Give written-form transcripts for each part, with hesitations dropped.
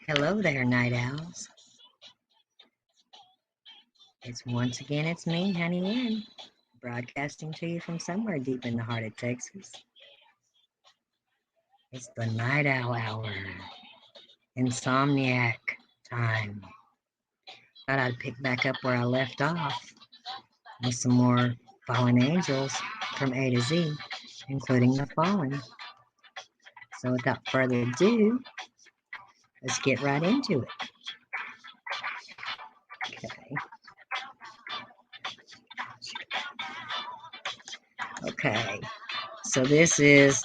Hello there, night owls. It's me, Honey Ann, broadcasting to you from somewhere deep in the heart of Texas. It's the night owl hour, insomniac time. Thought I'd pick back up where I left off with some more fallen angels from A to Z, including the fallen. So without further ado, let's get right into it. Okay. So this is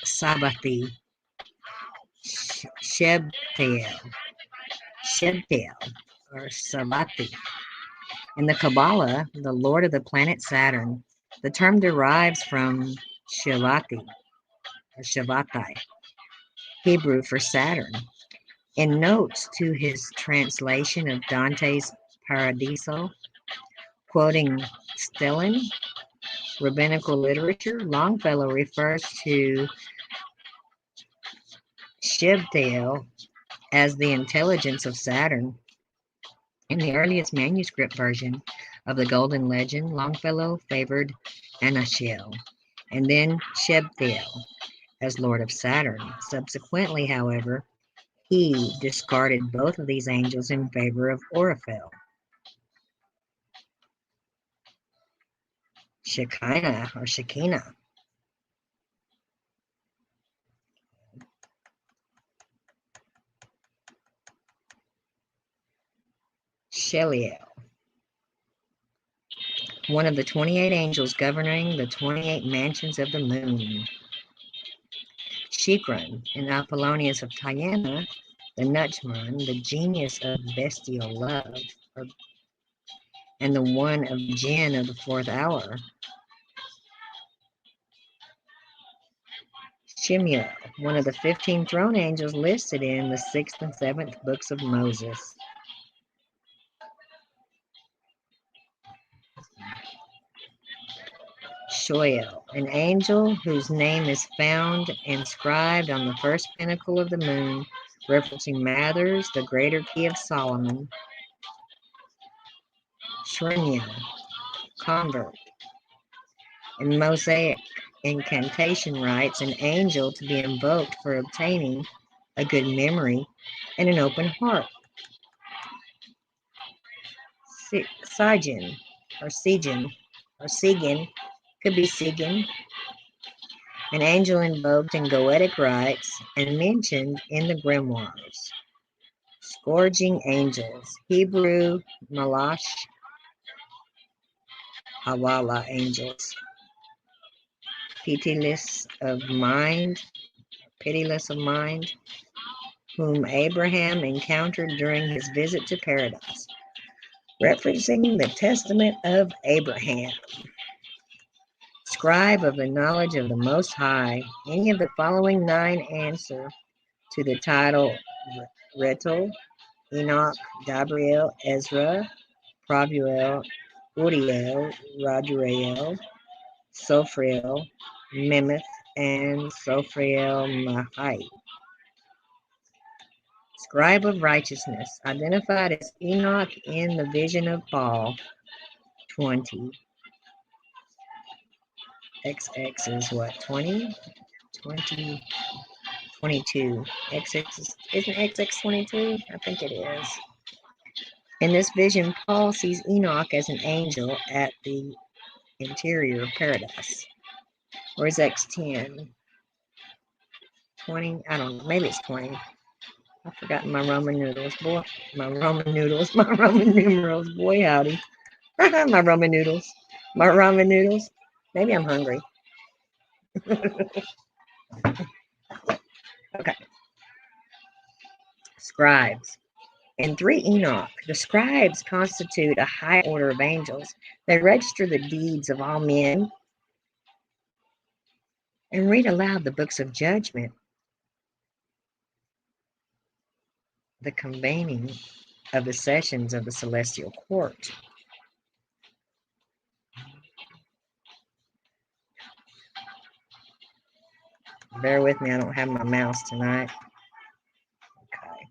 Sabathi Shebtael, or Sabathi. In the Kabbalah, the lord of the planet Saturn, the term derives from Shavati, or Shavatai, Hebrew for Saturn. In notes to his translation of Dante's Paradiso, quoting Stellan, rabbinical literature, Longfellow refers to Shebtael as the intelligence of Saturn. In the earliest manuscript version of the Golden Legend, Longfellow favored Anachel and then Shebtael as Lord of Saturn. Subsequently, however, he discarded both of these angels in favor of Oriphel. Shekinah or Shekinah. Sheliel, one of the 28 angels governing the 28 mansions of the moon. Shikran and Apollonius of Tyana, the Nutchman, the genius of bestial love, and the one of Jinn of the fourth hour. Shemuel, one of the 15 throne angels listed in the 6th and 7th books of Moses. Shoel, an angel whose name is found inscribed on the first pinnacle of the moon, referencing Mathers, the greater key of Solomon. Shreniel, convert. In Mosaic incantation rites, an angel to be invoked for obtaining a good memory and an open heart. Sigin, or Sigin, could be Sigin, an angel invoked in Goetic rites and mentioned in the grimoires. Scourging angels, Hebrew Malash Hawala angels. Pitiless of mind, whom Abraham encountered during his visit to paradise, referencing the testament of Abraham. Scribe of the knowledge of the Most High, any of the following 9 answer to the title Retel, Enoch, Gabriel, Ezra, Pravuel, Uriel, Raduel, Sophriel, Memeth, and Sophriel Mahai. Scribe of righteousness, identified as Enoch in the vision of Paul, 20. XX is what, 20? 20, 22. XX isn't XX 22? I think it is. In this vision, Paul sees Enoch as an angel at the interior of paradise. Or is X 10? 20? I don't know. Maybe it's 20. I've forgotten my Roman noodles. Boy, my Roman numerals. Boy, howdy. My Roman noodles. Maybe I'm hungry. Okay. Scribes. In 3 Enoch, the scribes constitute a high order of angels. They register the deeds of all men and read aloud the books of judgment, the convening of the sessions of the celestial court. Bear with me, I don't have my mouse tonight. Okay.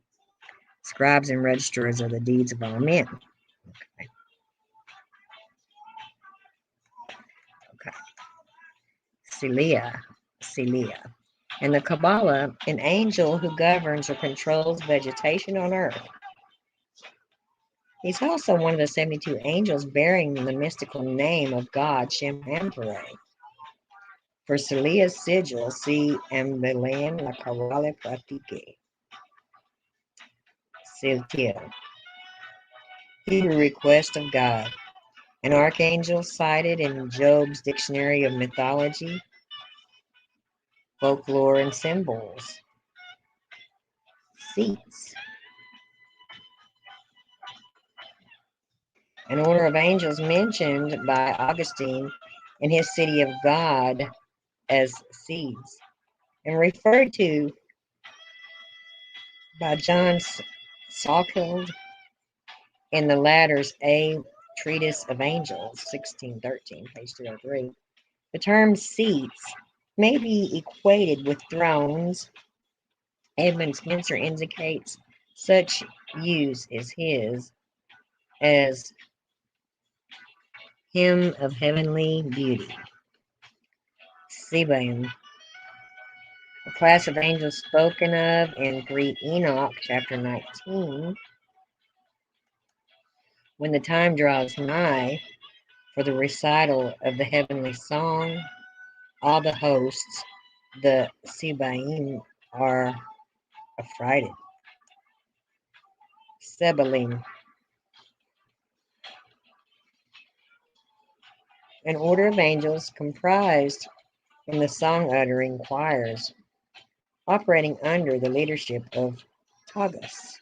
scribes and registrars of the deeds of all men. Okay. Okay. Celia. In the Kabbalah, an angel who governs or controls vegetation on earth. He's also one of the 72 angels bearing the mystical name of God, Shem Hampereh. For Celia's sigil, see Ambelan la Karale Pratike. Siltil. Hebrew request of God. An archangel cited in Job's Dictionary of Mythology, Folklore, and Symbols. Seats. An order of angels mentioned by Augustine in his City of God as seeds, and referred to by John Salkeld in the latter's A Treatise of Angels, 1613, page 203. The term seats may be equated with thrones. Edmund Spencer indicates such use is his as hymn of heavenly beauty. Sebaim, a class of angels spoken of in 3 Enoch, chapter 19. When the time draws nigh for the recital of the heavenly song, all the hosts, the Sebaim, are affrighted. Sebalim, an order of angels comprised in the song-uttering choirs, operating under the leadership of Tagus,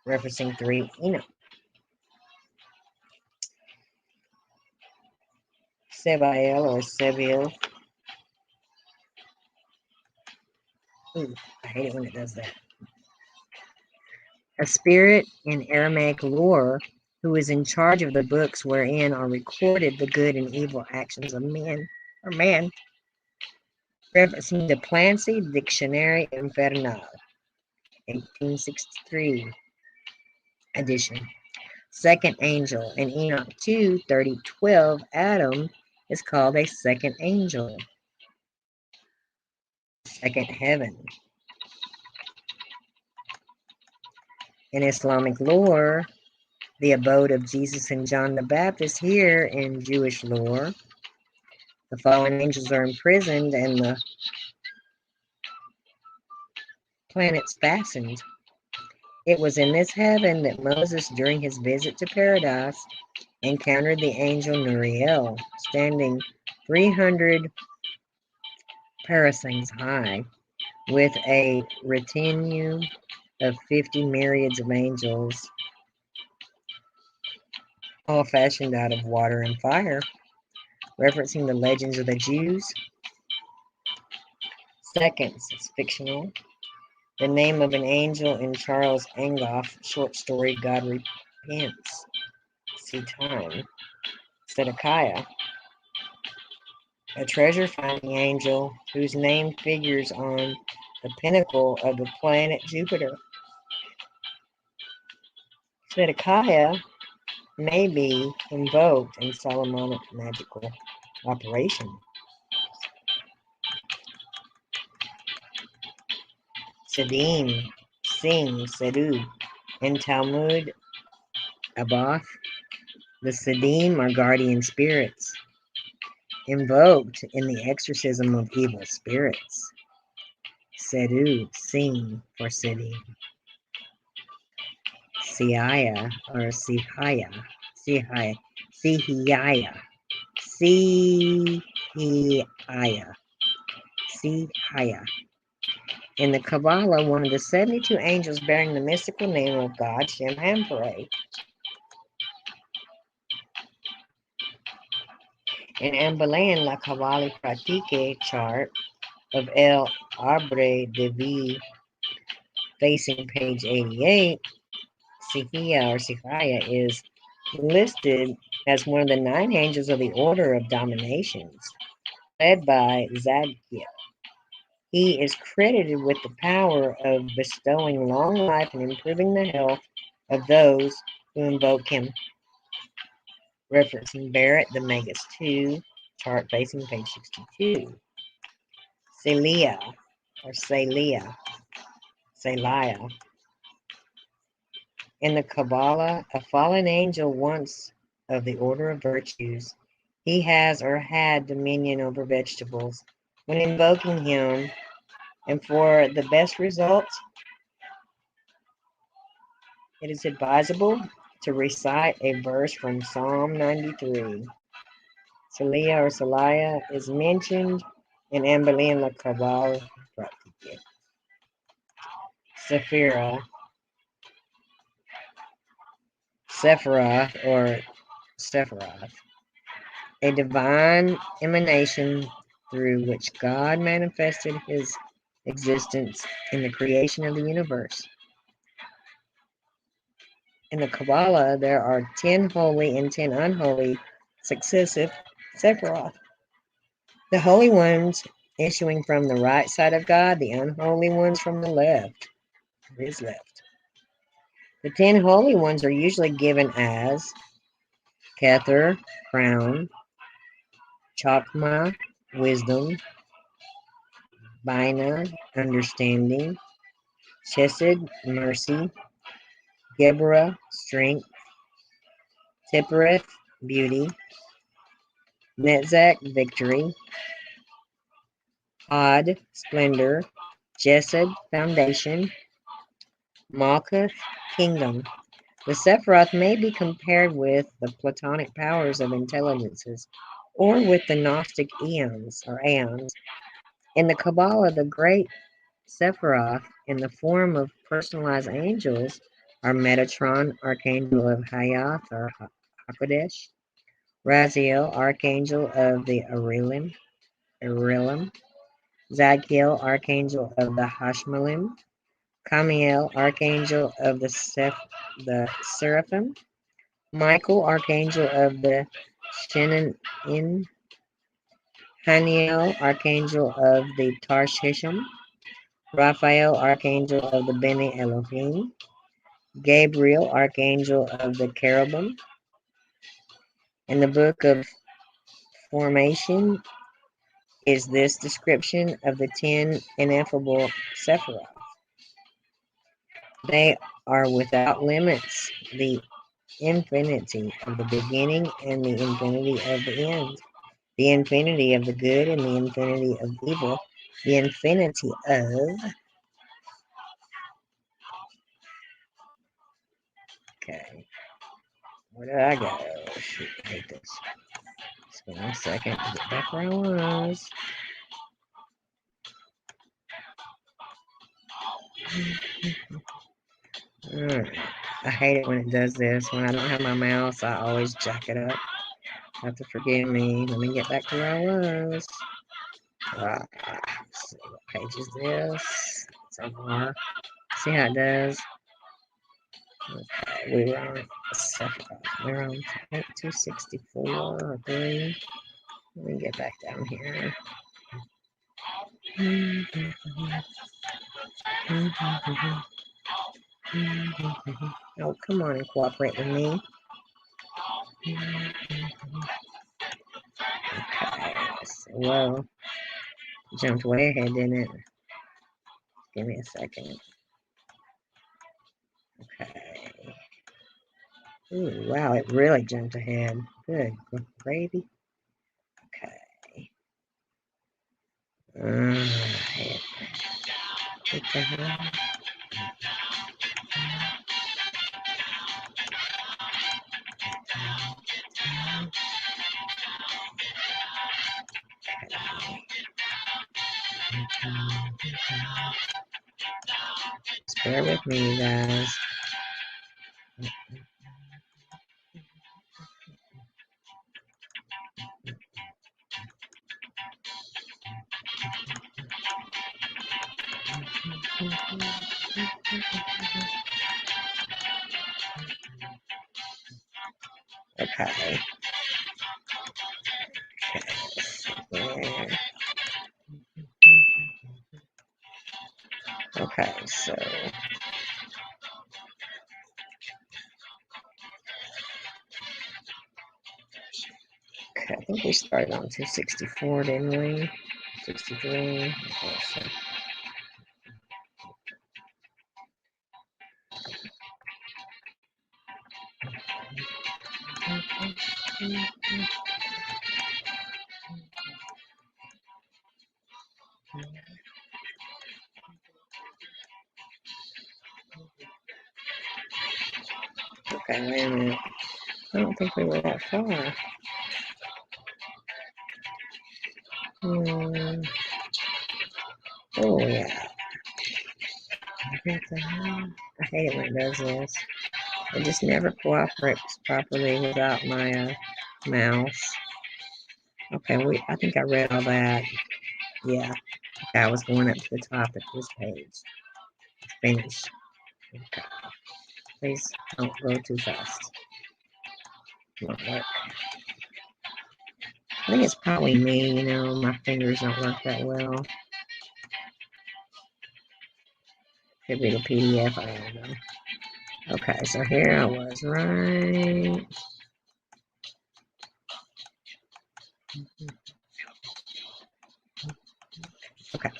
referencing 3 Enoch. Sebael or Seville. Ooh, I hate it when it does that. A spirit in Aramaic lore who is in charge of the books wherein are recorded the good and evil actions of men or man, referencing the Planetary Dictionary Infernal, 1863 edition. Second angel in Enoch 2:30-12, Adam is called a second angel. Second heaven. In Islamic lore, the abode of Jesus and John the Baptist. Here in Jewish lore, the fallen angels are imprisoned and the planets fastened. It was in this heaven that Moses, during his visit to paradise, encountered the angel Nuriel, standing 300 parasangs high, with a retinue of 50 myriads of angels, all fashioned out of water and fire, referencing the legends of the Jews. Seconds, it's fictional. The name of an angel in Charles Angoff short story God Repents. See time. Zedekiah, a treasure-finding angel whose name figures on the pinnacle of the planet Jupiter. Zedekiah may be invoked in Solomonic magical operation. Sedim, Sing, Sedu. In Talmud Abath, the Sedim are guardian spirits, invoked in the exorcism of evil spirits. Sedu, Sing for Sedim. Siaya or Sihaya, Sihaya, Sihaya. In the Kabbalah, one of the 72 angels bearing the mystical name of God, Shem Hampereh. In Ambalan La Kabbalah Pratique chart of El Arbre de Vie, facing page 88, Sihia or Sihaya is listed as one of the 9 angels of the Order of Dominations, led by Zadkiel. He is credited with the power of bestowing long life and improving the health of those who invoke him. Referencing Barrett, the Magus 2, chart facing page 62. Celia, or Celia, Celia. In the Kabbalah, a fallen angel once of the order of virtues, he has or had dominion over vegetables. When invoking him, and for the best results, it is advisable to recite a verse from Psalm 93. Celia or Celia is mentioned in Ambali in the Kabbalah. Sephirah, or Sephiroth, a divine emanation through which God manifested his existence in the creation of the universe. In the Kabbalah, there are 10 holy and 10 unholy successive Sephiroth. The holy ones issuing from the right side of God, the unholy ones from the left, his left. The 10 holy ones are usually given as Kether, crown, Chakma, wisdom, Bina, understanding, Chesed, mercy, Geburah, strength, Tippereth, beauty, Netzach, victory, Hod, splendor, Jesed, foundation, Malkuth, kingdom. The Sephiroth may be compared with the Platonic powers of intelligences, or with the Gnostic eons or aeons. In the Kabbalah, the great Sephiroth, in the form of personalized angels, are Metatron, Archangel of Hayath or Hakodesh, Raziel, Archangel of the Arilim, Zadkiel, Archangel of the Hashmalim, Kamiel, Archangel of the Seraphim, Michael, Archangel of the Shenanim, Haniel, Archangel of the Tarshishim, Raphael, Archangel of the Bene Elohim, Gabriel, Archangel of the Cherubim. In the book of Formation is this description of the 10 Ineffable Sephirah. They are without limits, the infinity of the beginning and the infinity of the end, the infinity of the good and the infinity of evil, the infinity of... Okay, where did I go? Shoot, I hate this. Just give me a second to get back where I was. I hate it when it does this. When I don't have my mouse, I always jack it up. You have to forgive me. Let me get back to where I was. Let's see what page is this. Some more. See how it does. Okay, we were on we're on 264 or 3. Let me get back down here. Oh, come on and cooperate with me. Okay, well, jumped way ahead, didn't it? Give me a second. Okay. Ooh, wow, it really jumped ahead. Good gravy. Okay. What the hell? Just bear with me, you guys. Okay. Okay, so okay, I think we started on 264, didn't we? 63. Okay, so okay, wait a minute. I don't think we were that far. Oh yeah. What the hell? I hate it when it does this. It just never cooperates properly without my mouse. Okay, I think I read all that. Yeah. Okay, I was going up to the top of this page. Finish. Okay. Please don't go too fast. Won't work. I think it's probably me, my fingers don't work that well. Could be the PDF, I don't know. Okay, so here I was, right? Okay,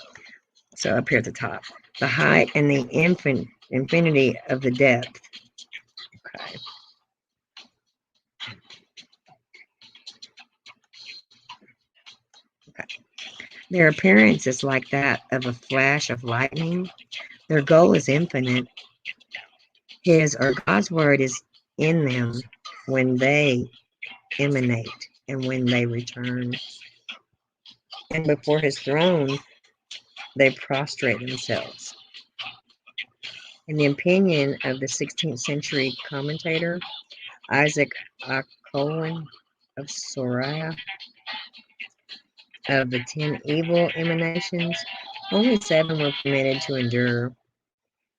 so up here at the top. The height and the infinity of the depth. Okay. Okay. Their appearance is like that of a flash of lightning. Their goal is infinite. His or God's word is in them when they emanate and when they return. And before his throne, they prostrate themselves. In the opinion of the 16th century commentator Isaac Acolin of Soriah, of the 10 evil emanations, only 7 were permitted to endure.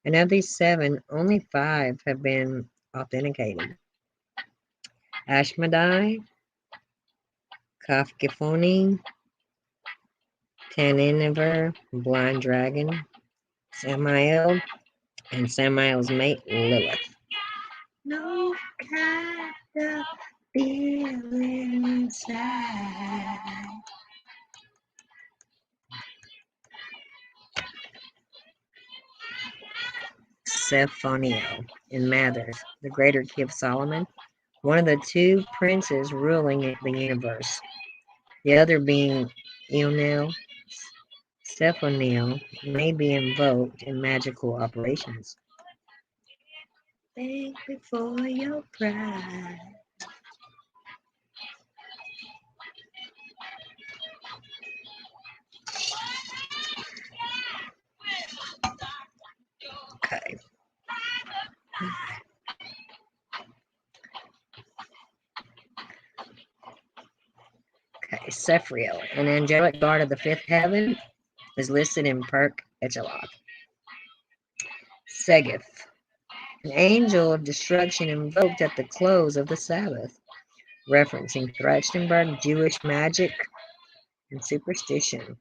And of these 7, only 5 have been authenticated. Ashmedai, Kafkifoni, Ten Ineffable, Blind Dragon, Samael, and Samael's mate Lilith. No kind of feeling inside. Sephonio in Mathers, the greater key of Solomon, one of the 2 princes ruling the universe, the other being Ionel. Sephonio may be invoked in magical operations. Think before your pride. Okay. Okay, Sephriel, an angelic guard of the 5th heaven, is listed in Perk Echelon. Segith, an angel of destruction invoked at the close of the Sabbath, referencing Trachtenberg Jewish magic and superstition.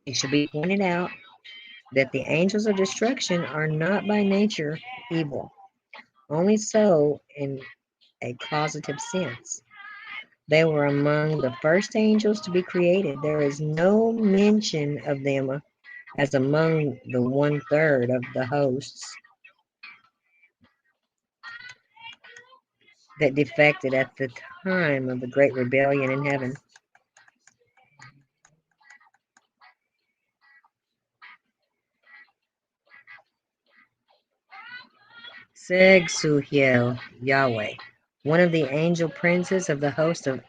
It should be pointed out that the angels of destruction are not by nature evil, only so in a causative sense. They were among the first angels to be created. There is no mention of them as among the 1/3 of the hosts that defected at the time of the great rebellion in heaven. Segsuhiel, Yahweh, one of the angel princes of the host of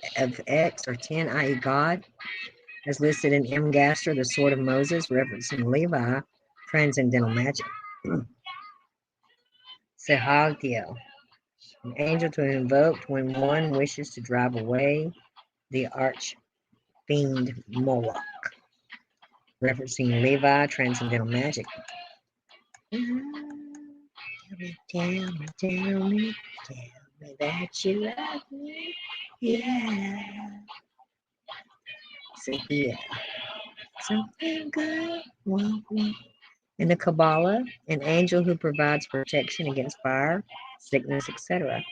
X or 10, i.e. God, as listed in M. Gaster, the Sword of Moses, referencing Levi, transcendental magic. Sehaltiel, an angel to invoke when one wishes to drive away the arch fiend Moloch, referencing Levi, transcendental magic. Tell me that you love me. Yeah. So yeah, something good won't In the Kabbalah, an angel who provides protection against fire, sickness, etc.,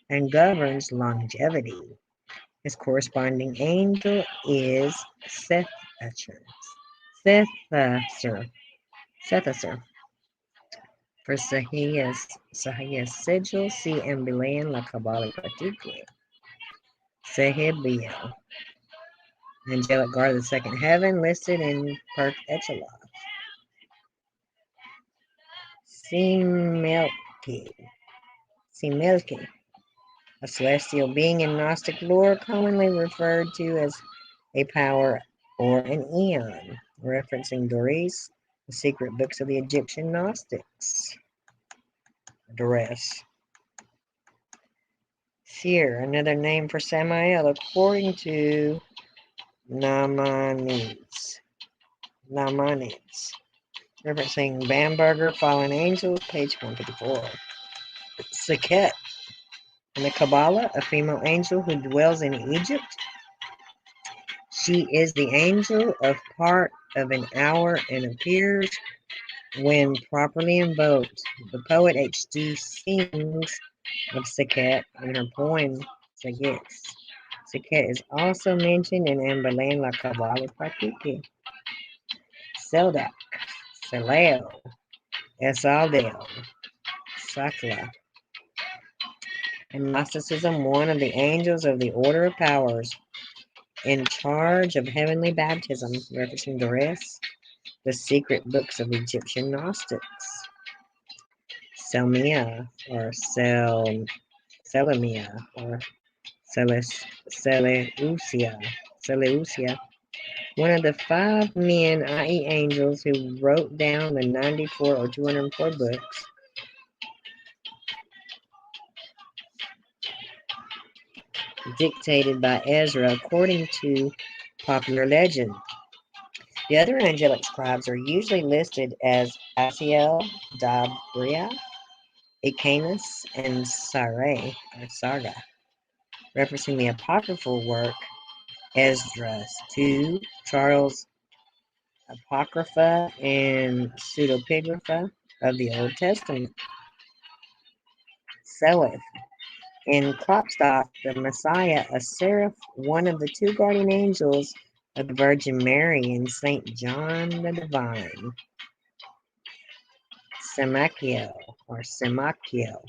and governs longevity. His corresponding angel is Sethasur. Sethasur. Sethasur. For Sahiyas Sigil, see and Bilayan la Kabbalah Pratikli. Sahibiel. Angelic guard of the second heaven, listed in Perk Echelon. Simelki, a celestial being in Gnostic lore commonly referred to as a power or an eon, referencing Doris, the secret books of the Egyptian Gnostics. Doris. Seer, another name for Samael, according to Namanides, referencing Bamberger, Fallen Angels, page 154. Sekhet, in the Kabbalah, a female angel who dwells in Egypt. She is the angel of part of an hour and appears when properly invoked. The poet H.D. sings of Sekhet in her poem Sekhet. Sekhet is also mentioned in Amberlane La Kabbalah Praktiki. Seldak, Seleo, Esaldel, Sakla. In Gnosticism, one of the angels of the Order of Powers in charge of heavenly baptism, referencing Doris, the secret books of Egyptian Gnostics. Selmia, or Selemia, or Seleucia, one of the 5 men, i.e. angels, who wrote down the 94 or 204 books, dictated by Ezra according to popular legend. The other angelic scribes are usually listed as Asiel, Dabria, Icanus, and Sarai, or Sarga, referencing the apocryphal work Esdras 2, Charles' Apocrypha and Pseudepigrapha of the Old Testament. Seleth. In Klopstock, the Messiah, a seraph, one of the 2 guardian angels of the Virgin Mary and St. John the Divine. Semachiel, or Semachiel,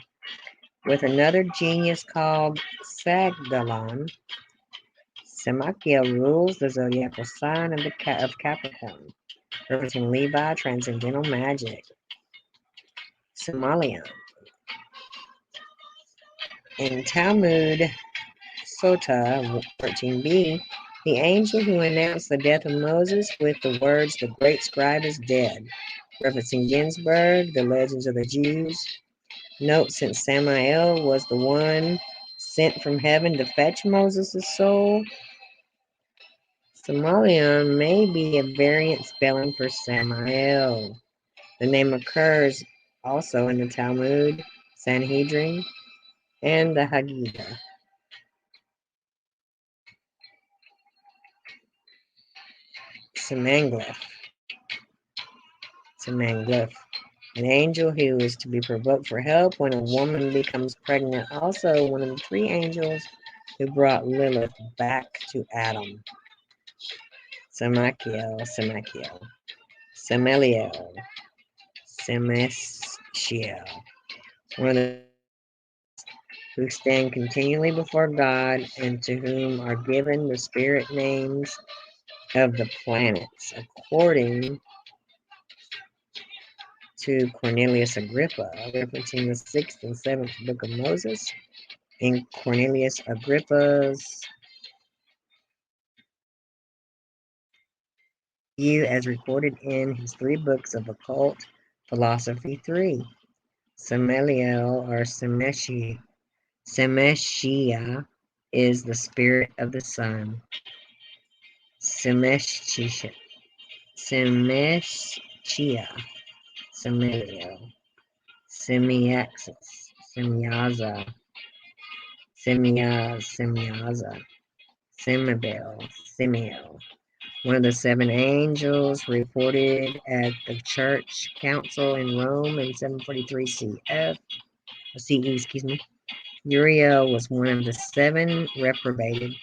with another genius called Sagdalan. Semachiel rules the zodiacal sign of Capricorn, referencing Levi, transcendental magic. Somalian. In Talmud Sota 13b, the angel who announced the death of Moses with the words, "The great scribe is dead," referencing Ginsburg, the legends of the Jews. Note, since Samael was the one sent from heaven to fetch Moses' soul, Somalian may be a variant spelling for Samael. The name occurs also in the Talmud, Sanhedrin, and the Haggadah. Semangleph. An angel who is to be provoked for help when a woman becomes pregnant. Also, one of the 3 angels who brought Lilith back to Adam. Semachiel, Semeliel, Semeshiel. One of the who stand continually before God and to whom are given the spirit names of the planets, according to Cornelius Agrippa, referencing the 6th and 7th book of Moses. In Cornelius Agrippa's view, as recorded in his 3 books of occult philosophy 3, Semeliel, or Semeshia, is the spirit of the sun. Semeshia, Semeliel, Semiaxis, Semyaza, Semyaza, Semibel, Semiel, One of the seven angels reported at the church council in Rome in 743 CE, excuse me. Uriel was one of the seven reprobated,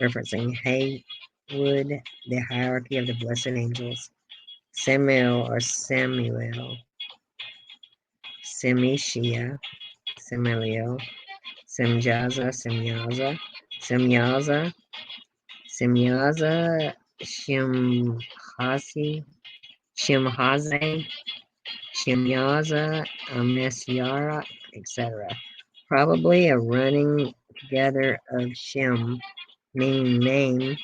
referencing Haywood, the hierarchy of the blessed angels. Samuel, Semishia, Semeliel, Semyaza, Shemhaze, Shemyaza, Mesyara, etc. Probably a running together of Shem, meaning name,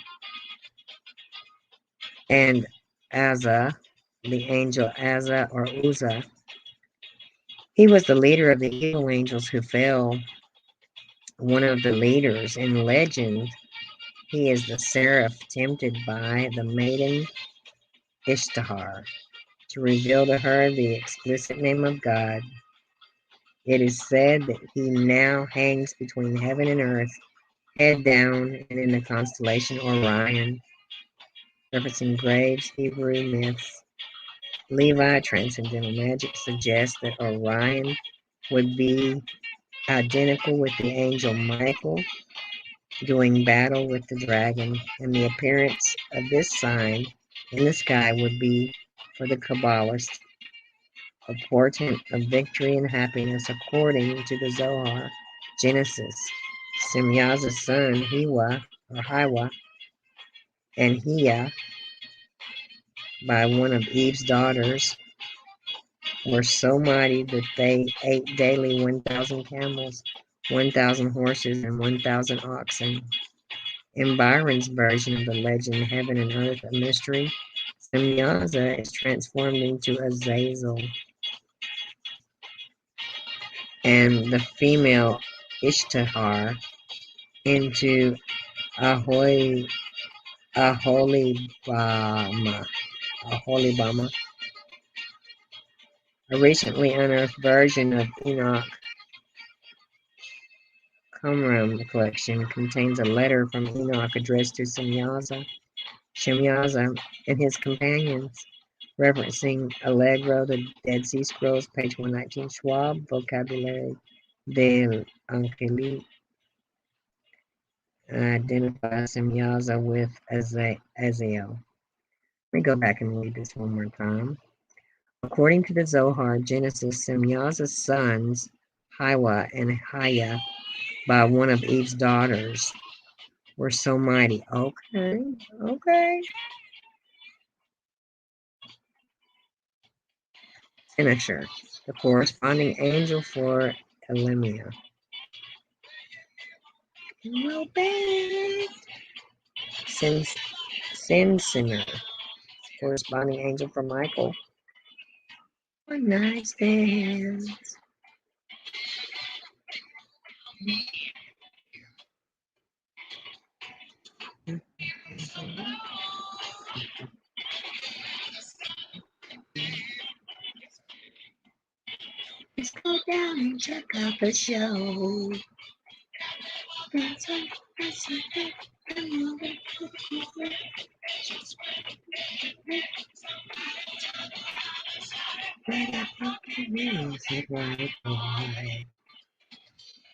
and Azza, the angel Azza or Uzzah. He was the leader of the evil angels who fell. One of the leaders in legend, he is the seraph tempted by the maiden Ishtar to reveal to her the explicit name of God. It is said that he now hangs between heaven and earth, head down, and in the constellation Orion, referencing Graves' Hebrew myths. Levi Transcendental Magic suggests that Orion would be identical with the angel Michael doing battle with the dragon, and the appearance of this sign in the sky would be, for the Kabbalists, a portent of victory and happiness according to the Zohar. Genesis. Semyaza's son, Hiwa, and Hiya, by one of Eve's daughters, were so mighty that they ate daily 1,000 camels, 1,000 horses, and 1,000 oxen. In Byron's version of the legend, Heaven and Earth, a Mystery, Semyaza is transformed into Azazel, and the female Ishtar into Aholibama, Aholibama. A recently unearthed version of Enoch Qumran collection contains a letter from Enoch addressed to Shemyaza and his companions, referencing Allegro, the Dead Sea Scrolls, page 119, Schwab, Vocabulary del Angeli, identifies Shemyaza with Azael. Let me go back and read this one more time. According to the Zohar, Genesis, Semyaza's sons, Hiwa and Hiya, by one of Eve's daughters, were so mighty. Okay. Finisher, the corresponding angel for Elimia. Sinner, corresponding angel for Michael. One night stands. Let's go down and check out the show.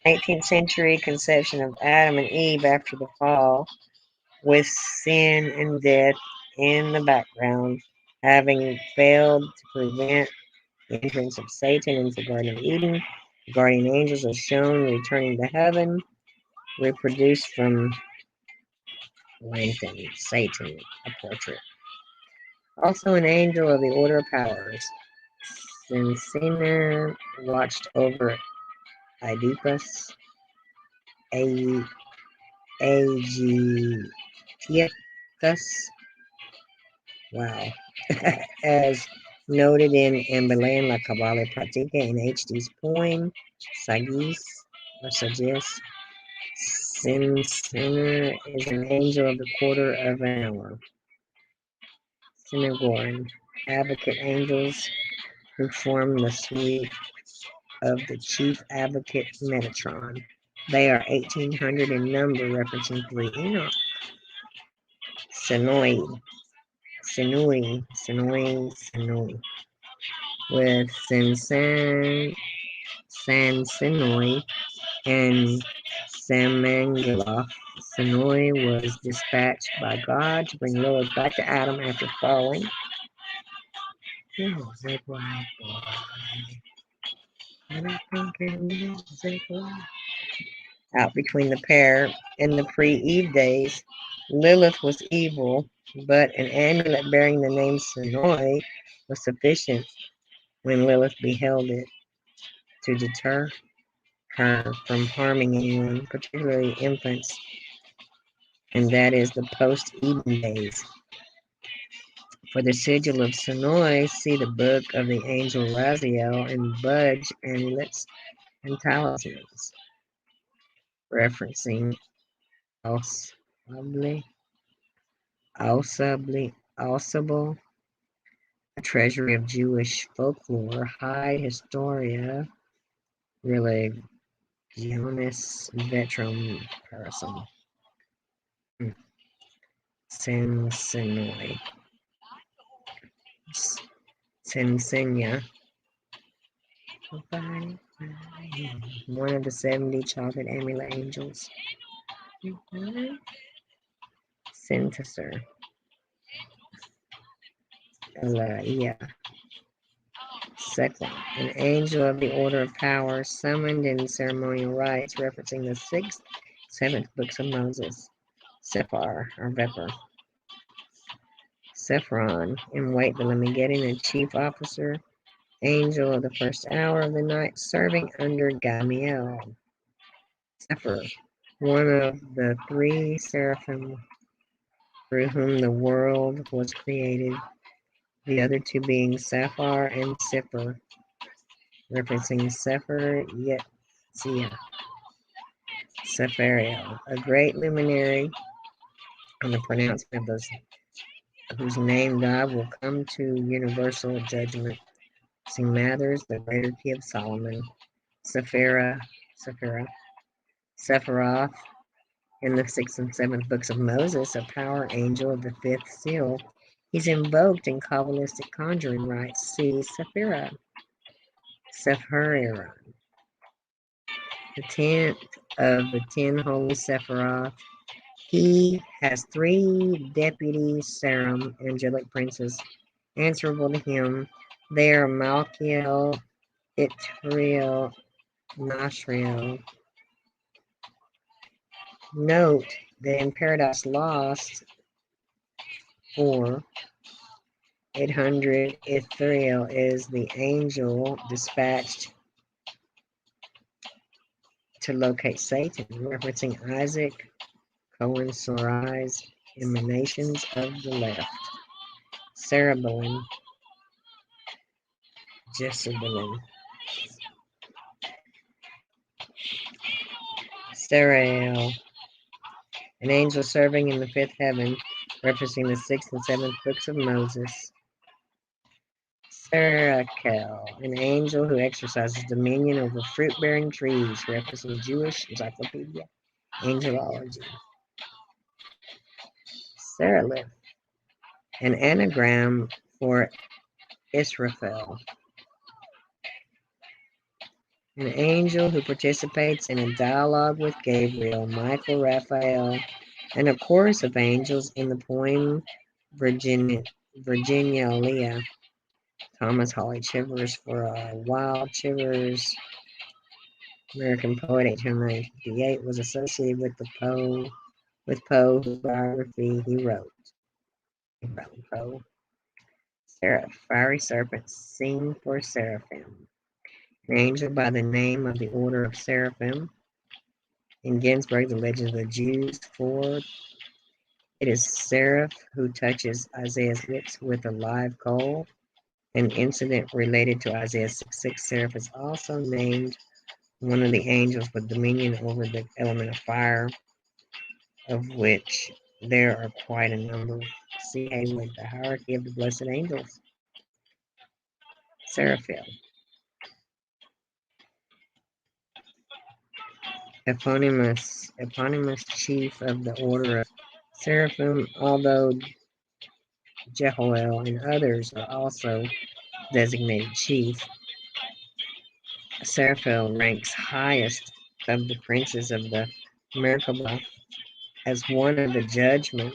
Eighteenth century conception of Adam and Eve after the fall, with sin and death in the background, having failed to prevent the entrance of Satan into the Garden of Eden. The guardian angels are shown returning to heaven, reproduced from Langton, Satan, a portrait. Also an angel of the Order of Powers. Sinciner watched over Oedipus, Aegiticus, wow, as noted in Ambelan La Cabale Pratica in H.D.'s poem, Sagis, or Sagis. Sinciner is an angel of the quarter of an hour. Synagogue, advocate angels who form the suite of the chief advocate Metatron. They are 1,800 in number, referencing 3 Enoch. Synoid, Sinui, with Sinoi and Samangaloth. Sinoi was dispatched by God to bring Lilith back to Adam after falling. Out between the pair in the pre-Eve days, Lilith was evil, but an amulet bearing the name Sinoi was sufficient when Lilith beheld it to deter her from harming anyone, particularly infants, and that is the post-Eden days. For the sigil of Sinoi, see the book of the angel Raziel and Budge amulets and talismans, referencing Alsable, a treasury of Jewish folklore, High Historia, Religionis Vetrum Parasum, Sensenoi, Sensenia, one of the 70 childhood amulet angels. Sentisor, Elaia, Second, an angel of the order of power, summoned in ceremonial rites, referencing the 6th, 7th books of Moses. Sephar, or Vepar. Sephron, in wait, but let me get in, a chief officer, angel of the first hour of the night, serving under Gamiel. Sephir, one of the 3 seraphim through whom the world was created, the other 2 being Sapphire and Sipper, referencing Sephir Yetzia. Sephariel, a great luminary on the pronouncement of those whose name God will come to universal judgment. Sing Mathers, the greater key of Solomon. Sephiroth, in the 6th and 7th books of Moses, a power angel of the 5th seal. He's invoked in Kabbalistic conjuring rites. See Sephirah. Sepharion, the 10th of the 10 holy Sephiroth. He has 3 deputy serum angelic princes answerable to him. They are Malkiel, Itriel, Nashriel. Note that in Paradise Lost 4:800, Ithriel is the angel dispatched to locate Satan, referencing Isaac Cohen Sorai's Emanations of the Left. Cerebellin, Jezebelin. Sarael, an angel serving in the 5th heaven, referencing the 6th and 7th books of Moses. Sarakel, an angel who exercises dominion over fruit-bearing trees, referencing Jewish Encyclopedia Angelology. Seraph, an anagram for Israfel, an angel who participates in a dialogue with Gabriel, Michael, Raphael, and a chorus of angels in the poem Virginia. Thomas Holly Chivers for a while. Chivers, American poet, 1858, was associated with Poe, whose biography he wrote. Poe. Seraph, fiery serpent, sing for seraphim. An angel by the name of the Order of Seraphim. In Ginsburg, The Legend of the Jews 4, it is Seraph who touches Isaiah's lips with a live coal. An incident related to Isaiah 6:6. Seraph is also named one of the angels with dominion over the element of fire, of which there are quite a number. See Haywood, The Hierarchy of the Blessed Angels. Seraphim, eponymous chief of the order of Seraphim, although Jehoel, and others are also designated chief. Seraphel ranks highest of the princes of the Merkabah as one of the judgment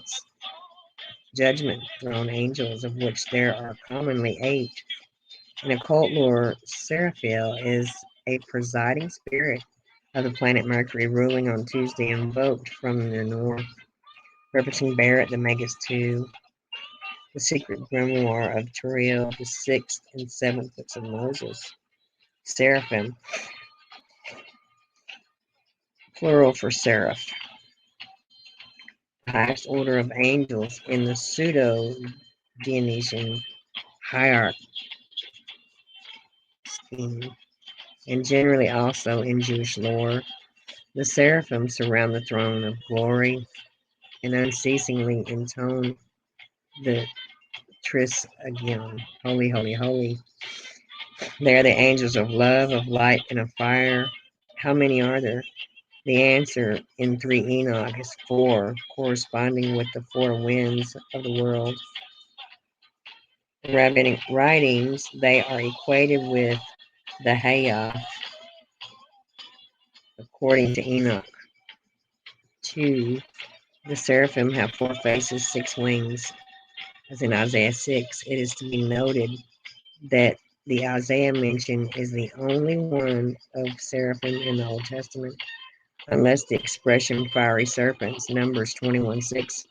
throne angels, of which there are commonly 8. In occult lore, Seraphel is a presiding spirit of the planet Mercury, ruling on Tuesday, invoked from the north, referencing Barrett the Magus II, the secret grimoire of Turiel, the 6th and 7th books of Moses. Seraphim, plural for seraph, the highest order of angels in the pseudo-Dionysian hierarchy, and generally also in Jewish lore. The seraphim surround the throne of glory and unceasingly intone the Trisagion, holy, holy, holy. They are the angels of love, of light, and of fire. How many are there? The answer in 3 Enoch is 4, corresponding with the 4 winds of the world. In rabbinic writings, they are equated with the Hayah, according to Enoch 2. The seraphim have 4 faces, 6 wings. As in Isaiah 6, it is to be noted that the Isaiah mention is the only one of seraphim in the Old Testament, unless the expression fiery serpents, Numbers 21:6,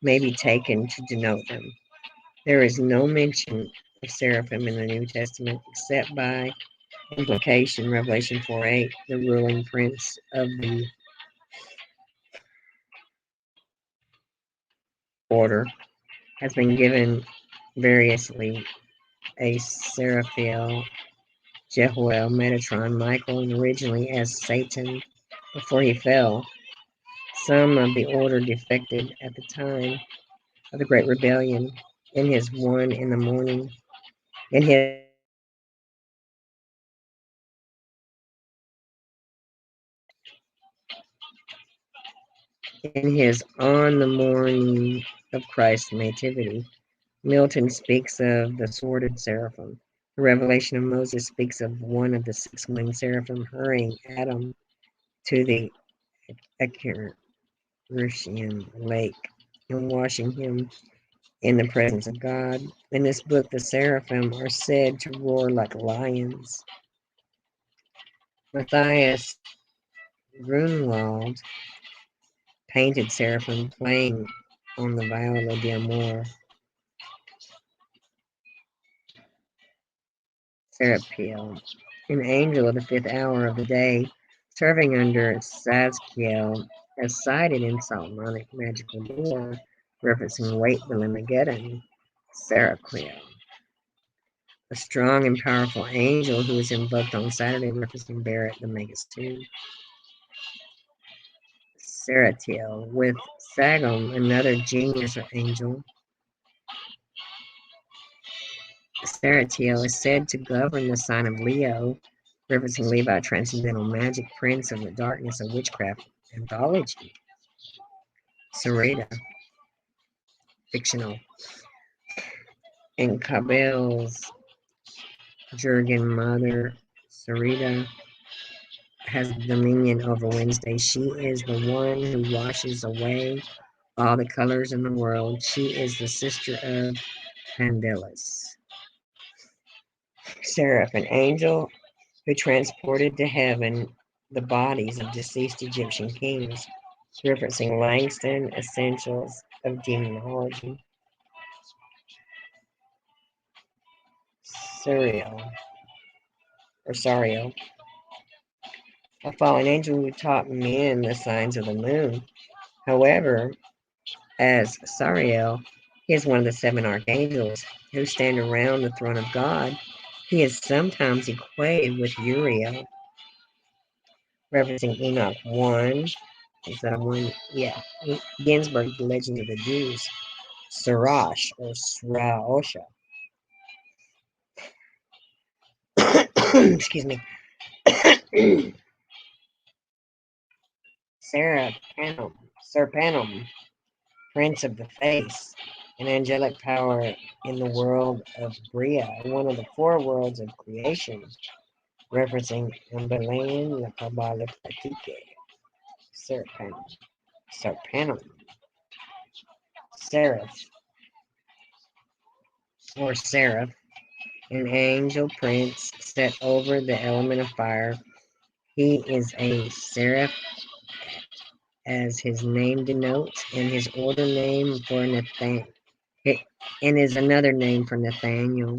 may be taken to denote them. There is no mention of seraphim in the New Testament except by implication, Revelation 4:8, the ruling prince of the order has been given variously a Seraphiel, Jehuel, Metatron, Michael, and originally as Satan before he fell. Some of the order defected at the time of the Great Rebellion. In his 1 in the morning, in his On the Morning of Christ's Nativity, Milton speaks of the sworded seraphim. The Revelation of Moses speaks of one of the 6-winged seraphim hurrying Adam to the Acherusian lake and washing him in the presence of God. In this book, the seraphim are said to roar like lions. Matthias Grunwald painted seraphim playing on the viola d'amore. Serapiel, an angel of the 5th hour of the day, serving under Sazkiel, as cited in Solomonic magical lore, referencing Wait Belemageddon. Seraquiel, a strong and powerful angel who is invoked on Saturday, referencing Barrett the Magus II. Seratiel, with Sagom, another genius or angel. Seratiel is said to govern the sign of Leo, referencing Levi, transcendental magic, prince of the darkness of witchcraft anthology. Sarita, fictional. In Kabel's Jurgen mother, Sarita has dominion over Wednesday. She is the one who washes away all the colors in the world. She is the sister of Pandelis. Seraph, an angel who transported to heaven the bodies of deceased Egyptian kings, referencing Langston, Essentials of Demonology. Suriel, or Sariel, a fallen angel who taught men the signs of the moon. However, as Sariel, he is one of the 7 archangels who stand around the throne of God. He is sometimes equated with Uriel, referencing Enoch 1. Is that a 1? Yeah. Ginsburg, The Legend of the Jews. Sarash, or Sraosha. Excuse me. Serpanum, Prince of the Face. an angelic power in the world of Bria, one of the four worlds of creation, referencing Umbelain, La Kabbalah Pratique, Serpanum, Seraph, or Seraph, an angel prince set over the element of fire. He is a seraph, as his name denotes, and his order name for Nathan, and is another name for Nathaniel,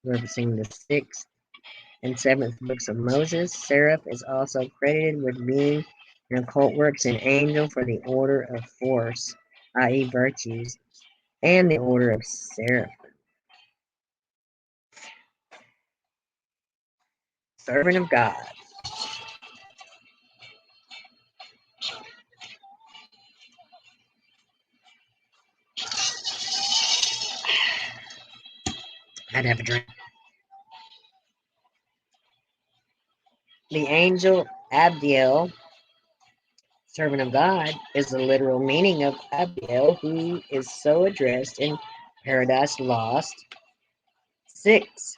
referencing the sixth and seventh books of Moses. Seraph is also credited with being an occult works an angel for the order of force, i.e., virtues, and the order of Seraph. Servant of God. I'd have a drink. The angel Abdiel, servant of God, is the literal meaning of Abdiel, who is so addressed in Paradise Lost. 6.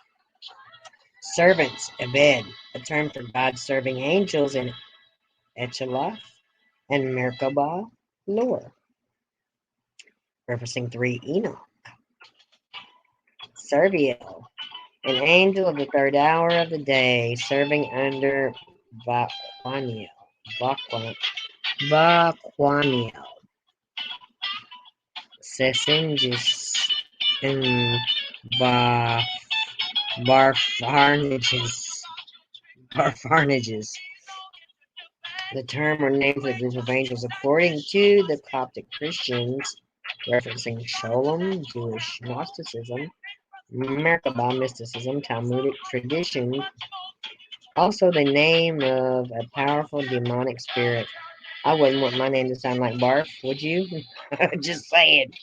Servants, Ebed, a term for God serving angels in Echelaf and Merkabah lore, referencing 3 Enoch. Serviel, an angel of the third hour of the day, serving under Vaquaniel. Sesingis and Barfarnages. The term or name for the group of angels according to the Coptic Christians, referencing Sholem, Jewish Gnosticism, Merkabah mysticism, Talmudic tradition, also the name of a powerful demonic spirit. I wouldn't want my name to sound like Barf, would you? Just saying.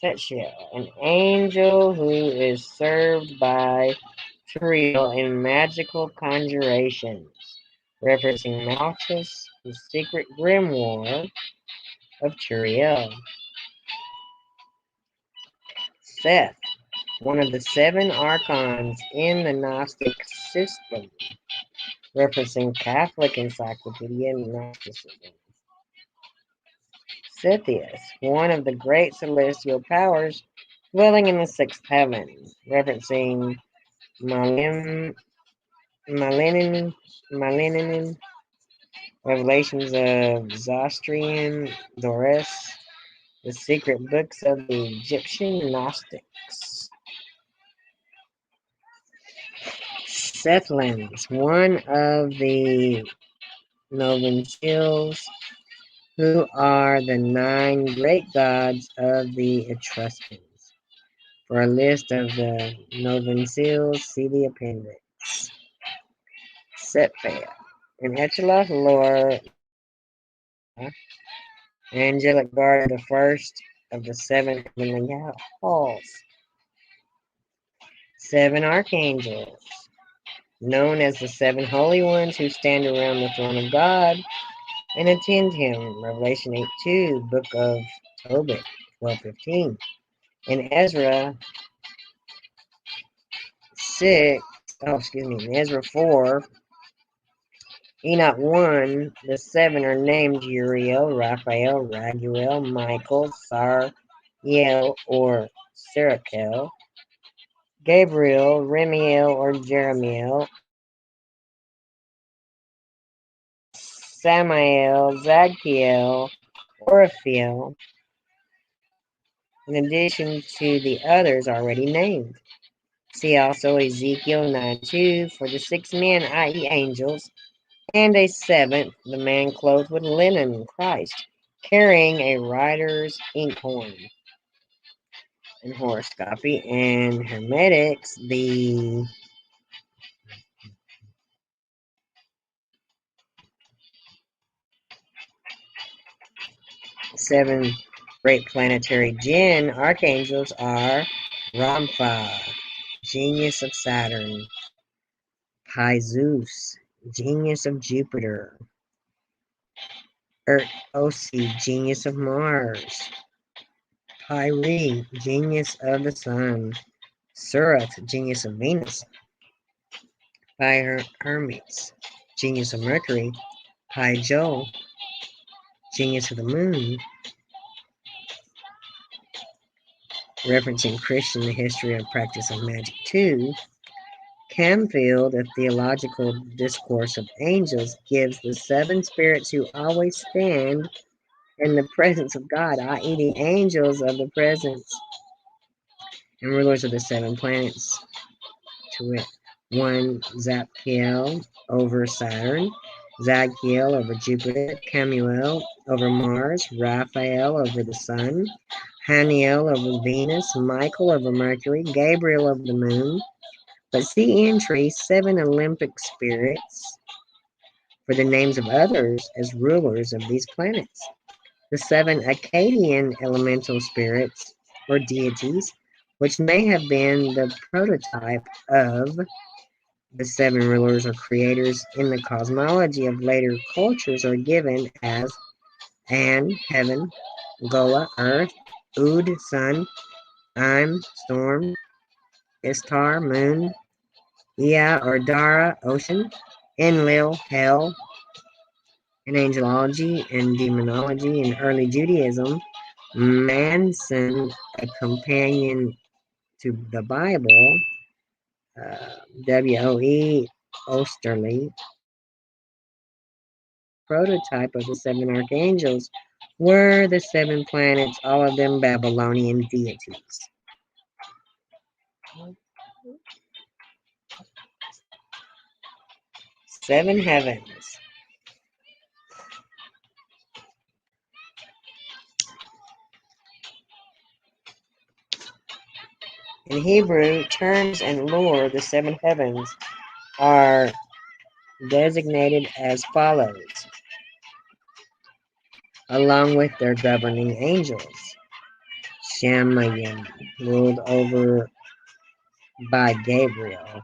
Setshel, an angel who is served by Turiel in magical conjurations, referencing Malchus, the secret grimoire of Turiel. Seth, one of the 7 archons in the Gnostic system, referencing Catholic Encyclopedia Gnosticism. Sithius, one of the great celestial powers dwelling in the 6th heaven, referencing Malinin, Revelations of Zostrian, Doris, the secret books of the Egyptian Gnostics. Sethlins, one of the Novencials, who are the 9 great gods of the Etruscans. For a list of the Novencials, see the appendix. Setfair, an Echelaf lore, angelic guard of the first of the 7 heavenly halls. 7 archangels, known as the 7 holy ones who stand around the throne of God and attend him. Revelation 8:2, Book of Tobit 12:15, and Ezra 4, Enoch 1, the 7 are named Uriel, Raphael, Raguel, Michael, Sariel or Serakel, Gabriel, Remiel or Jeremiel, Samael, Zadkiel, Orphiel, in addition to the others already named. See also Ezekiel 9:2 for the 6 men, i.e. angels, and a 7th, the man clothed with linen, Christ, carrying a writer's inkhorn. In horoscopy and hermetics, the seven great planetary jinn archangels are Rampha, genius of Saturn; Pi Zeus, genius of Jupiter; Osi, genius of Mars. Pyre, genius of the Sun. Surat, genius of Venus. Hermes, genius of Mercury. Jo, genius of the Moon. Referencing Christian, the history of practice of magic 2. Camfield, a theological discourse of angels, gives the 7 spirits who always stand in the presence of God, i.e., the angels of the presence and rulers of the 7 planets, to wit, 1 Zapkiel over Saturn, Zadkiel over Jupiter, Camuel over Mars, Raphael over the Sun, Haniel over Venus, Michael over Mercury, Gabriel over the Moon. But see entry 7 Olympic spirits for the names of others as rulers of these planets. The 7 Akkadian elemental spirits or deities, which may have been the prototype of the 7 rulers or creators in the cosmology of later cultures, are given as An, heaven, Gola, earth, Ud, sun, Im, storm, Istar, moon, Ea or Dara, ocean, Enlil, hell. In angelology and demonology in early Judaism, Manson, a companion to the Bible, W.O.E. Osterley, prototype of the 7 archangels, were the 7 planets, all of them Babylonian deities. Seven heavens. In Hebrew terms and lore, the 7 heavens are designated as follows, along with their governing angels. Shamayim, ruled over by Gabriel.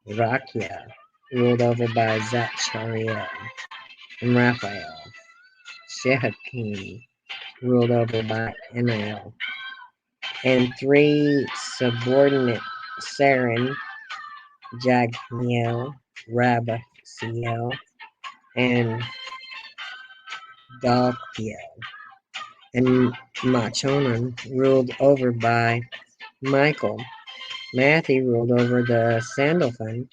Rakia, ruled over by Zachariah and Raphael. Shehakim, ruled over by Anael. And 3 subordinate Saren, Jagniel, Rabasiel, and Dalkiel. And Machonan, ruled over by Michael. Matthew, ruled over the Sandalphon.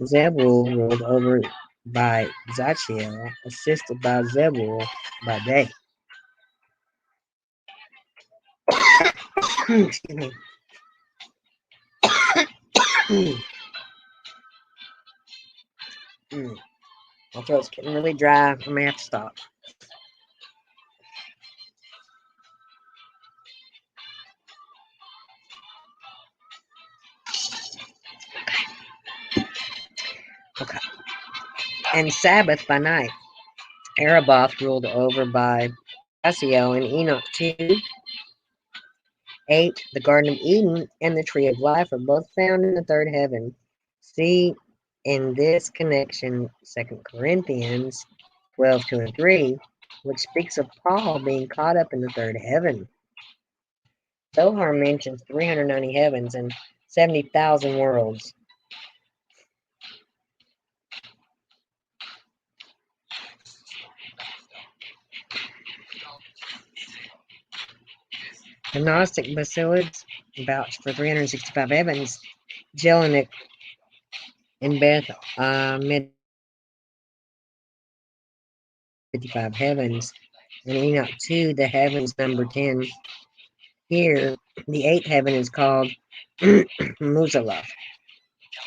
Zebul, ruled over by Zachiel, assisted by Zebul by day. Excuse me. My throat's getting really dry. I may have to stop. Okay. And Sabbath by night. Araboth, ruled over by Asiel, and Enoch 2. 8. The Garden of Eden and the Tree of Life are both found in the 3rd heaven. See in this connection 2 Corinthians 12:2 and 3, which speaks of Paul being caught up in the 3rd heaven. Zohar mentions 390 heavens and 70,000 worlds. The Gnostic Basilids vouch for 365 heavens. Jelinek in Beth mid 55 heavens, and Enoch 2, the heavens number 10. Here, the 8th heaven is called Muzalaf.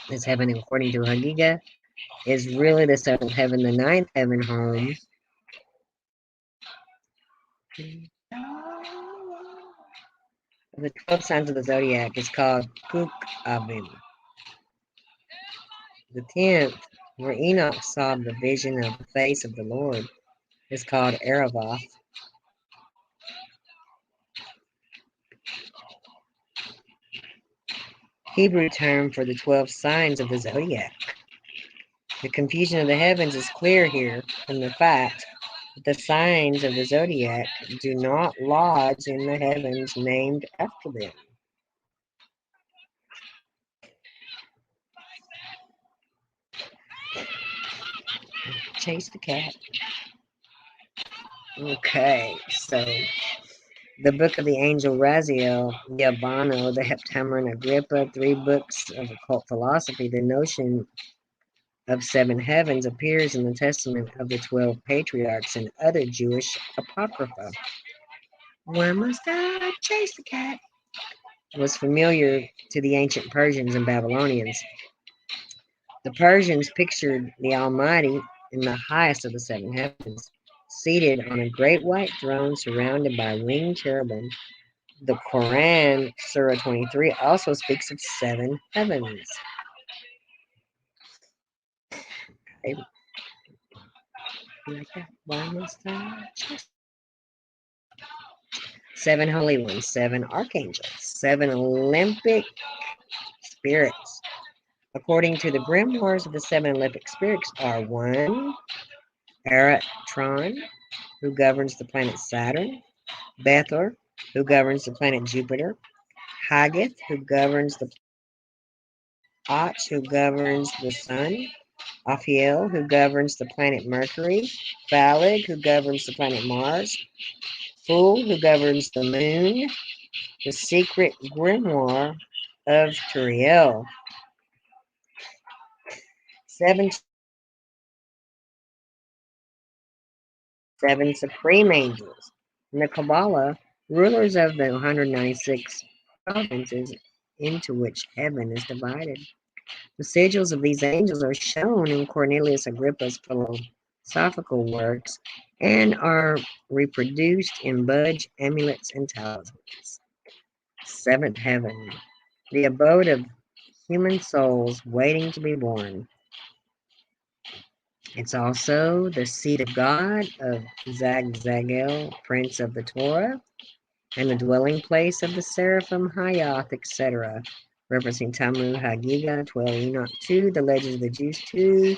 This heaven, according to Hagiga, is really the 7th heaven, the 9th heaven home. The 12 signs of the zodiac is called Kuk Abim. The 10th, where Enoch saw the vision of the face of the Lord, is called Aravoth. Hebrew term for the 12 signs of the zodiac. The confusion of the heavens is clear here from the fact The signs of the zodiac do not lodge in the heavens named after them. Chase the cat. Okay, so the book of the angel Raziel, the Abano, the Heptameron Agrippa, 3 books of occult philosophy. The notion of 7 heavens appears in the Testament of the 12 patriarchs and other Jewish apocrypha. Where must I chase the cat? Was familiar to the ancient Persians and Babylonians. The Persians pictured the Almighty in the highest of the 7 heavens, seated on a great white throne surrounded by winged cherubim. The Quran, Surah 23, also speaks of 7 heavens. Okay. Like that. Why must I chase? 7 holy ones, 7 archangels, 7 Olympic spirits. According to the grimoires of the 7 Olympic spirits are 1. Eratron, who governs the planet Saturn. Bethor, who governs the planet Jupiter. Haggith, who governs the Och, who governs the sun. Aphiel, who governs the planet Mercury. Phaleg, who governs the planet Mars. Fool, who governs the moon. The secret grimoire of Turiel. 7 supreme angels. In the Kabbalah, rulers of the 196 provinces into which heaven is divided. The sigils of these angels are shown in Cornelius Agrippa's philosophical works and are reproduced in budge, amulets, and talismans. 7th heaven, the abode of human souls waiting to be born. It's also the seat of God, of Zagzagel, prince of the Torah, and the dwelling place of the seraphim, Hayath, etc., referencing Talmud Hagiga 12 Enoch 2, the Legends of the Jews 2.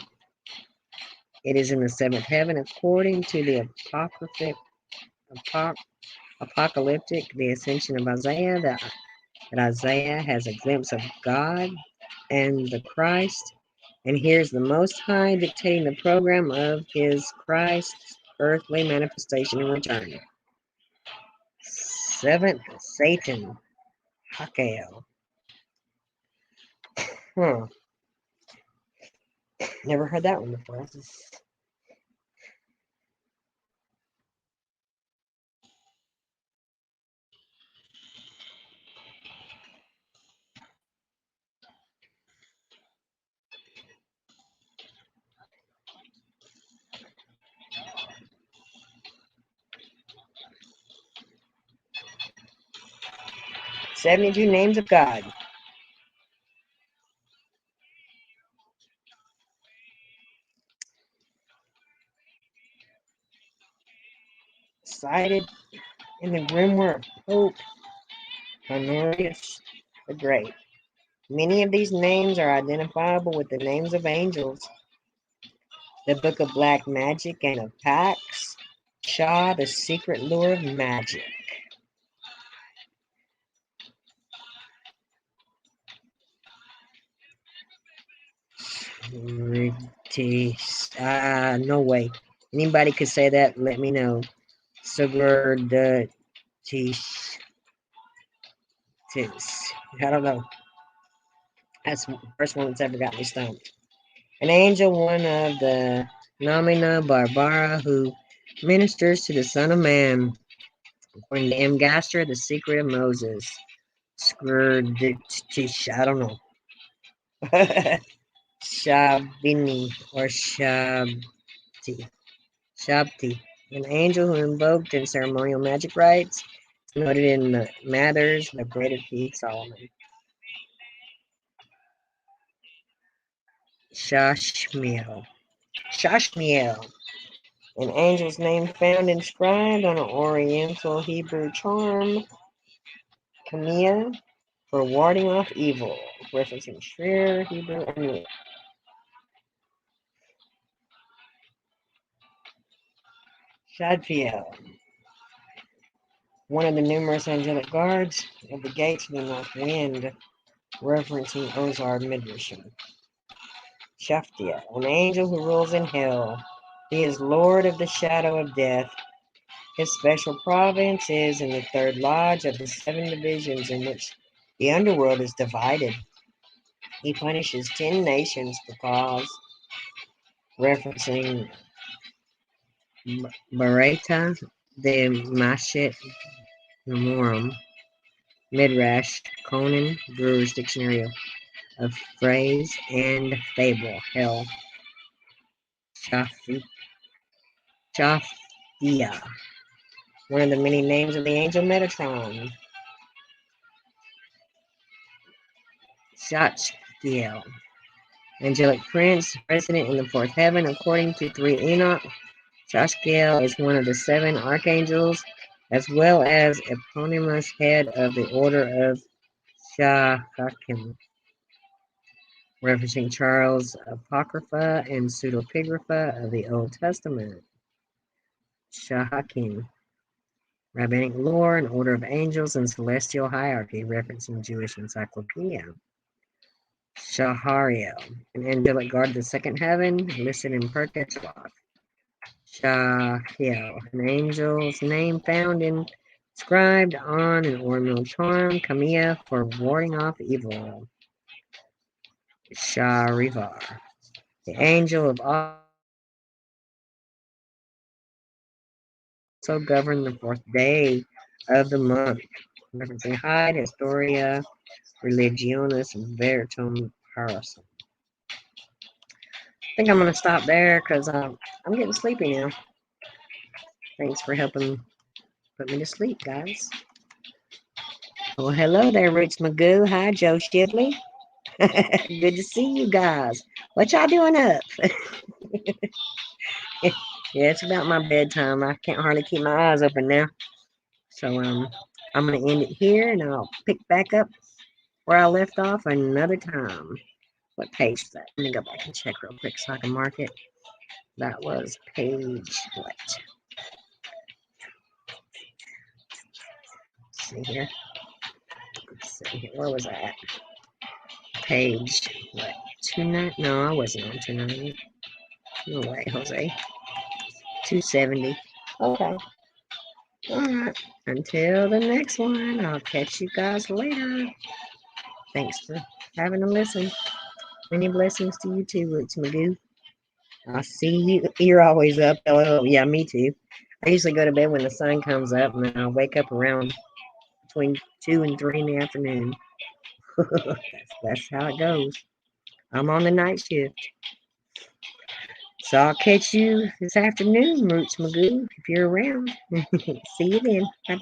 It is in the 7th heaven according to the apocalyptic, the ascension of Isaiah, that Isaiah has a glimpse of God and the Christ, and hears the Most High dictating the program of his Christ's earthly manifestation and return. 7th, Satan, Hakael. Never heard that one before. 72 names of God. Cited in the grimoire of Pope Honorius the Great. Many of these names are identifiable with the names of angels. The Book of Black Magic and of Pax. Shah, the secret lure of magic. No way. Anybody could say that, let me know. Sugar I don't know. That's the first one that's ever got me stumped. An angel, one of the Nomina Barbara, who ministers to the Son of Man. According to M. Gaster, the secret of Moses. I don't know. Shabini or Shabti, an angel who invoked in ceremonial magic rites, noted in the Mathers, the Great of King Solomon. Shashmiel, an angel's name found inscribed on an Oriental Hebrew charm, Kamia, for warding off evil, referencing Shrir Hebrew amulet. Shadfiel, one of the numerous angelic guards of the gates of the north wind, referencing Ozar Midrashim. Shaftiel, an angel who rules in hell. He is Lord of the shadow of death. His special province is in the third lodge of the 7 divisions in which the underworld is divided. He punishes 10 nations because, referencing Bareta de Mashet Memorum, Midrash, Conan, Brewer's Dictionary of Phrase and Fable, Hell, Shafia, one of the many names of the angel Metatron. Shachtiel, angelic prince, resident in the 4th heaven, according to 3 Enoch. Shashkiel is one of the 7 archangels, as well as eponymous head of the order of Shahakim, referencing Charles' Apocrypha and Pseudepigrapha of the Old Testament. Shahakim, rabbinic lore and order of angels and celestial hierarchy, referencing Jewish encyclopedia. Shahariel, an angelic guard of the 2nd heaven, listed in Perkei Shloch. Shahiel, an angel's name found inscribed on an ornamental charm, Kamiya, for warding off evil. Sharivar, the angel of also governed the 4th day of the month, referencing Hyde, Historia, Religionis, Veritum Parasum. I think I'm going to stop there because I'm getting sleepy now. Thanks for helping put me to sleep, guys. Well, hello there, Rich Magoo. Hi, Joe Shipley. Good to see you guys. What y'all doing up? Yeah, it's about my bedtime. I can't hardly keep my eyes open now. So I'm going to end it here, and I'll pick back up where I left off another time. What page is that? Let me go back and check real quick so I can mark it. That was page what? Let's see here. Where was I at? Page what? 29? No, I wasn't on 290. No way, Jose. 270. Okay. Alright. Until the next one, I'll catch you guys later. Thanks for having a listen. Many blessings to you too, Rich Magoo. I'll see you. You're always up. Oh, yeah, me too. I usually go to bed when the sun comes up, and then I'll wake up around between 2 and 3 in the afternoon. that's how it goes. I'm on the night shift. So I'll catch you this afternoon, Roots Magoo, if you're around. See you then. Bye-bye.